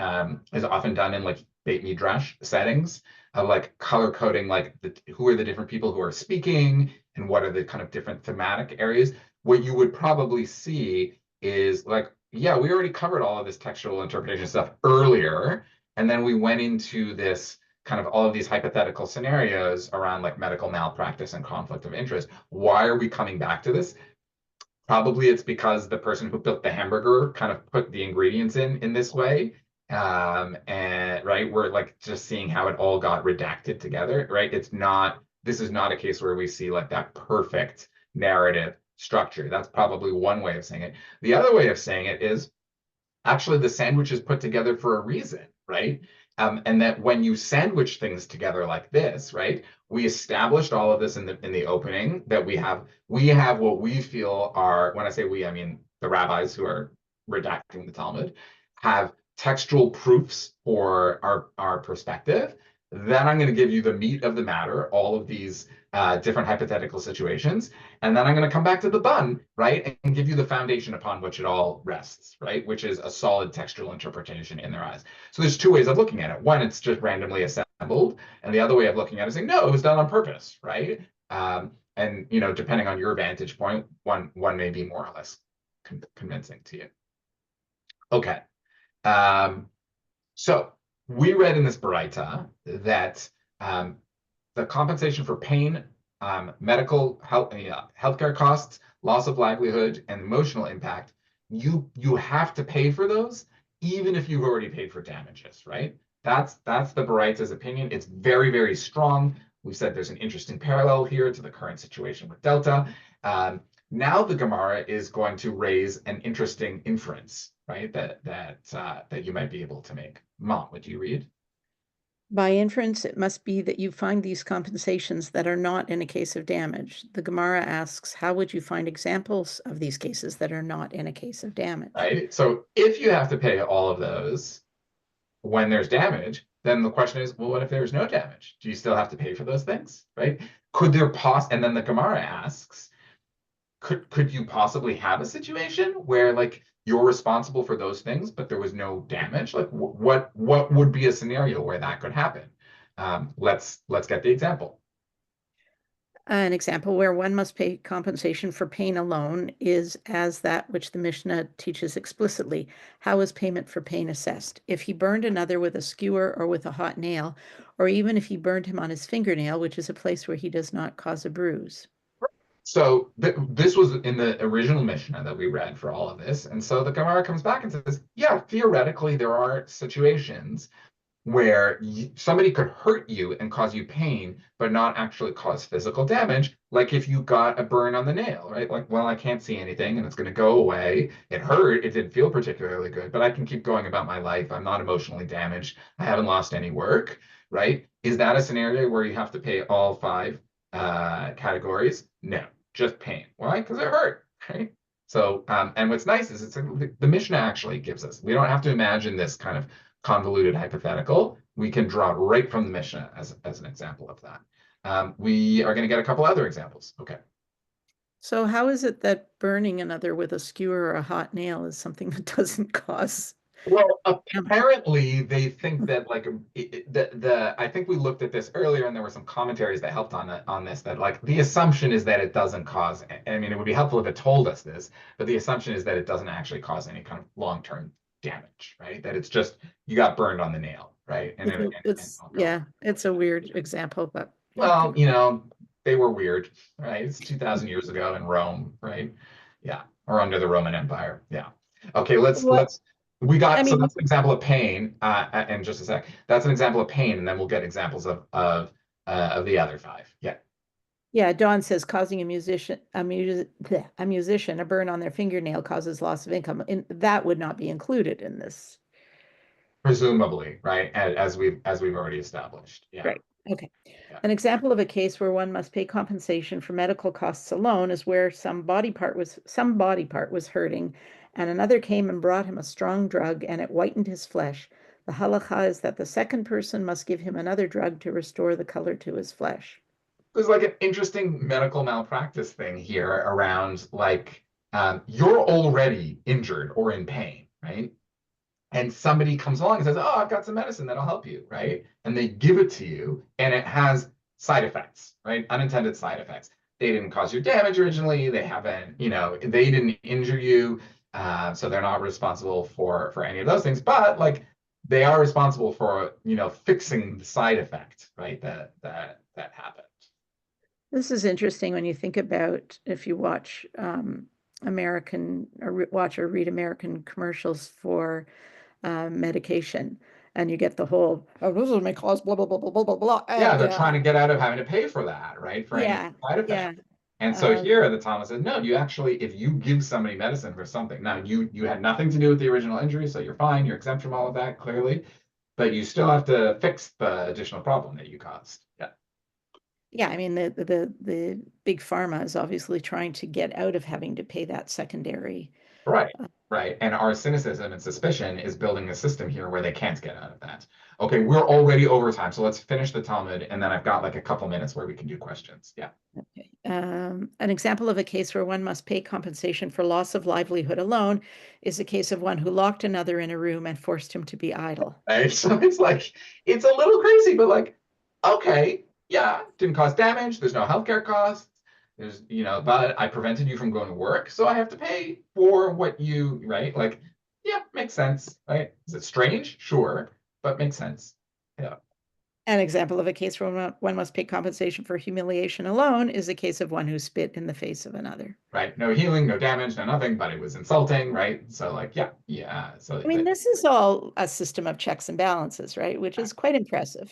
is often done in like Beit Midrash settings, like color coding, like who are the different people who are speaking and what are the kind of different thematic areas, what you would probably see is like, yeah, we already covered all of this textual interpretation stuff earlier, and then we went into this kind of all of these hypothetical scenarios around like medical malpractice and conflict of interest. Why are we coming back to this? Probably it's because the person who built the hamburger kind of put the ingredients in this way. And right, we're like just seeing how it all got redacted together, right? This is not a case where we see like that perfect narrative structure. That's probably one way of saying it. The other way of saying it is actually the sandwich is put together for a reason, right? And that when you sandwich things together like this, right? We established all of this in the opening, that we have what we feel are, when I say we, I mean the rabbis who are redacting the Talmud, have textual proofs for our perspective. Then I'm going to give you the meat of the matter, all of these different hypothetical situations. And then I'm going to come back to the bun, right? And give you the foundation upon which it all rests, right? Which is a solid textual interpretation in their eyes. So there's two ways of looking at it. One, it's just randomly assembled. And the other way of looking at it is saying, no, it was done on purpose, right? And, depending on your vantage point, one may be more or less convincing to you. Okay. So we read in this Baraita that the compensation for pain, medical healthcare costs, loss of livelihood, and emotional impact, you have to pay for those, even if you've already paid for damages, right? That's the Baraita's opinion. It's very, very strong. We've said there's an interesting parallel here to the current situation with Delta. Now the Gemara is going to raise an interesting inference, right? That you might be able to make. Mom, would you read? By inference, it must be that you find these compensations that are not in a case of damage. The Gemara asks, how would you find examples of these cases that are not in a case of damage? Right. So if you have to pay all of those when there's damage, then the question is, well, what if there's no damage? Do you still have to pay for those things, right? And then the Gemara asks, could you possibly have a situation where like you're responsible for those things, but there was no damage? Like what would be a scenario where that could happen? Let's get the example. An example where one must pay compensation for pain alone is as that which the Mishnah teaches explicitly. How is payment for pain assessed? If he burned another with a skewer or with a hot nail, or even if he burned him on his fingernail, which is a place where he does not cause a bruise. So this was in the original Mishnah that we read for all of this. And so the Gemara comes back and says, yeah, theoretically, there are situations where somebody could hurt you and cause you pain, but not actually cause physical damage. Like if you got a burn on the nail, right? Like, well, I can't see anything and it's going to go away. It hurt. It didn't feel particularly good, but I can keep going about my life. I'm not emotionally damaged. I haven't lost any work, right? Is that a scenario where you have to pay all 5 categories? No, just pain. Why? Because it hurt, right? So, and what's nice is the Mishnah actually gives us, we don't have to imagine this kind of convoluted hypothetical. We can draw right from the Mishnah as an example of that. We are going to get a couple other examples. Okay. So how is it that burning another with a skewer or a hot nail is something that doesn't cause? Well, apparently they think that like I think we looked at this earlier and there were some commentaries that helped on this, that like the assumption is that it doesn't cause, I mean, it would be helpful if it told us this, but the assumption is that it doesn't actually cause any kind of long-term damage, right? That it's just you got burned on the nail, right? It's a weird example, but well, they were weird, right? It's 2,000 years ago in Rome, right? Yeah, or under the Roman Empire. Yeah. Okay, let's we got, so that's an example of pain. In just a sec, that's an example of pain, and then we'll get examples of the other 5. Yeah. Yeah, Dawn says causing a musician a burn on their fingernail causes loss of income, and that would not be included in this. Presumably, right? As we've already established. Yeah. Right. Okay. Yeah. An example of a case where one must pay compensation for medical costs alone is where some body part was hurting, and another came and brought him a strong drug, and it whitened his flesh. The halacha is that the second person must give him another drug to restore the color to his flesh. There's like an interesting medical malpractice thing here around like you're already injured or in pain, right? And somebody comes along and says, oh, I've got some medicine that'll help you, right? And they give it to you and it has side effects, right? Unintended side effects. They didn't cause you damage originally. They haven't, they didn't injure you. So they're not responsible for any of those things, but like they are responsible for, fixing the side effect, right? That happened. This is interesting when you think about if you watch American or watch or read American commercials for medication, and you get the whole, oh, this may cause blah, blah, blah, blah, blah, blah, blah. Yeah, they're trying to get out of having to pay for that, right? For any side effect. And so here the Talmud says, no, you actually, if you give somebody medicine for something, now you had nothing to do with the original injury, so you're fine, you're exempt from all of that, clearly, but you still have to fix the additional problem that you caused. Yeah. Yeah, I mean, the big pharma is obviously trying to get out of having to pay that secondary. Right, right. And our cynicism and suspicion is building a system here where they can't get out of that. Okay, we're already over time, so let's finish the Talmud, and then I've got like a couple minutes where we can do questions. Yeah. Okay. An example of a case where one must pay compensation for loss of livelihood alone is a case of one who locked another in a room and forced him to be idle. Right? So it's like, it's a little crazy, but like, okay, yeah, didn't cause damage. There's no healthcare costs. There's, but I prevented you from going to work, so I have to pay for what you, right? Like, yeah, makes sense, right? Is it strange? Sure, but makes sense. Yeah. An example of a case where one must pay compensation for humiliation alone is a case of one who spit in the face of another. Right. No healing, no damage, no nothing, but it was insulting, right? So like, yeah. So I mean, this is all a system of checks and balances, right? Which is quite impressive.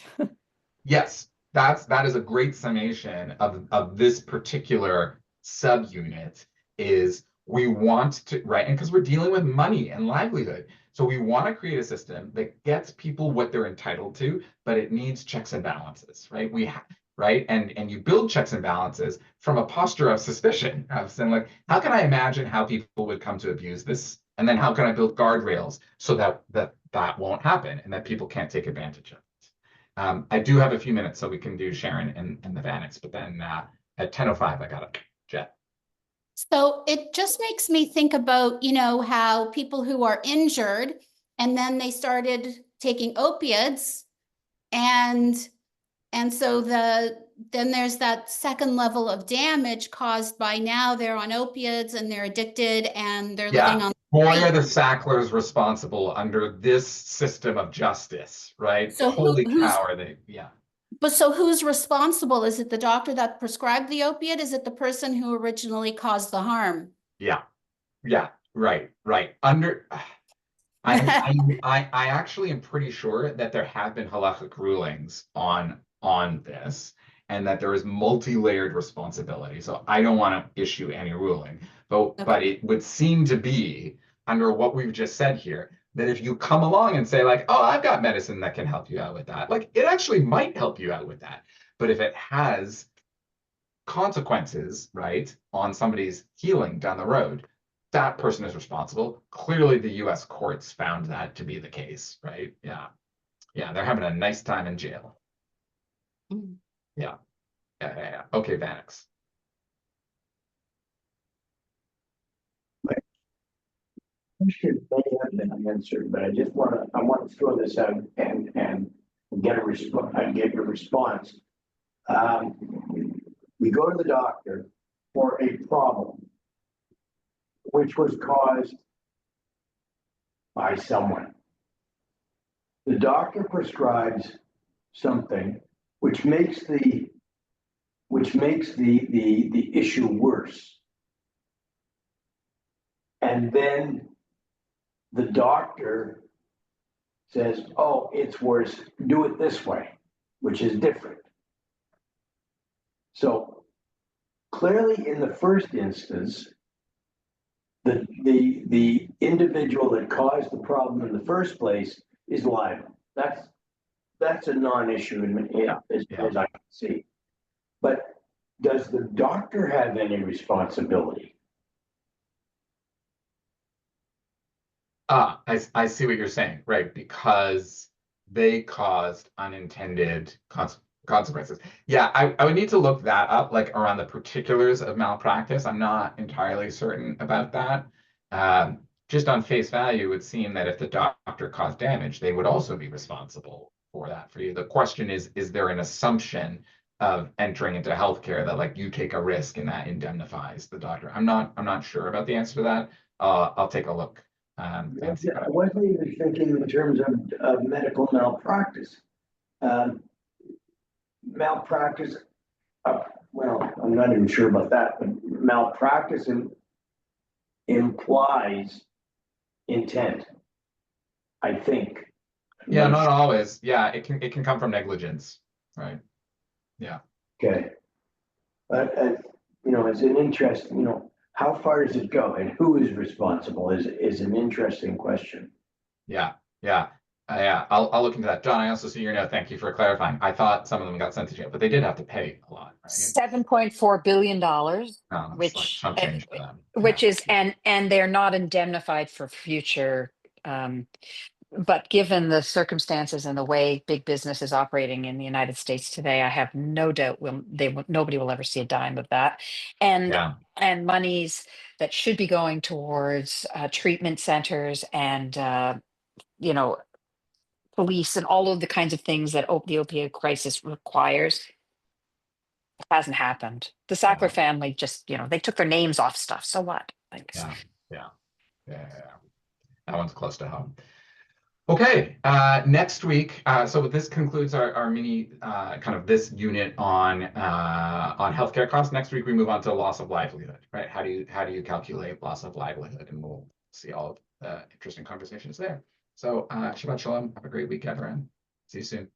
Yes, that is a great summation of this particular subunit. Is we want to, right? And because we're dealing with money and livelihood. So we want to create a system that gets people what they're entitled to, but it needs checks and balances, right? Right? And you build checks and balances from a posture of suspicion, of saying like, how can I imagine how people would come to abuse this? And then how can I build guardrails so that won't happen and that people can't take advantage of it? I do have a few minutes so we can do Sharon and the Vanix, but then at 10:05, I got a jet. So it just makes me think about, how people who are injured and then they started taking opiates and so then there's that second level of damage caused by now they're on opiates and they're addicted and they're living on. Boy, are the Sacklers responsible under this system of justice, right? So holy cow, are they? Yeah. But so who's responsible? Is it the doctor that prescribed the opiate? Is it the person who originally caused the harm? Yeah, right. I actually am pretty sure that there have been halachic rulings on this, and that there is multi-layered responsibility. So I don't want to issue any ruling, but Okay. it would seem to be under what we've just said here that if you come along and say like, oh, I've got medicine that can help you out with that, like it actually might help you out with that. But if it has consequences, right, on somebody's healing down the road, that person is responsible. Clearly, the US courts found that to be the case, right? Yeah. Yeah, they're having a nice time in jail. Mm. Yeah. Yeah. Okay, Vanix. Question may have been answered, but I want to throw this out and get a response. We go to the doctor for a problem which was caused by someone. The doctor prescribes something which makes the issue worse. And then the doctor says, oh, it's worse, do it this way, which is different. So clearly in the first instance, the individual that caused the problem in the first place is liable. That's a non-issue as I can see. But does the doctor have any responsibility? I see what you're saying, right? Because they caused unintended consequences. Yeah, I would need to look that up, like around the particulars of malpractice. I'm not entirely certain about that. Just on face value, it would seem that if the doctor caused damage, they would also be responsible for that for you. The question is there an assumption of entering into healthcare that like you take a risk and that indemnifies the doctor? I'm not sure about the answer to that. I'll take a look. I wasn't even thinking in terms of medical malpractice. Malpractice, well, I'm not even sure about that, but malpractice implies intent, I think. Yeah, not always. Yeah, it can come from negligence, right? Yeah. Okay. But it's an interest, how far does it go and who is responsible is an interesting question. Yeah. I'll look into that. John, I also see your note. Thank you for clarifying. I thought some of them got sent to jail, but they did have to pay a lot, right? $7.4 billion, Oh, that's like which chump change for them. which Yeah. is and they're not indemnified for future. But given the circumstances and the way big business is operating in the United States today, I have no doubt nobody will ever see a dime of that. And Yeah. and monies that should be going towards treatment centers and police and all of the kinds of things that the opioid crisis requires hasn't happened. The Sackler family just, they took their names off stuff. So what? Like, Yeah. That one's close to home. Okay, next week. So this concludes our mini kind of this unit on healthcare costs. Next week we move on to loss of livelihood, right? How do you calculate loss of livelihood? And we'll see all of the interesting conversations there. So Shabbat Shalom. Have a great week, everyone. See you soon.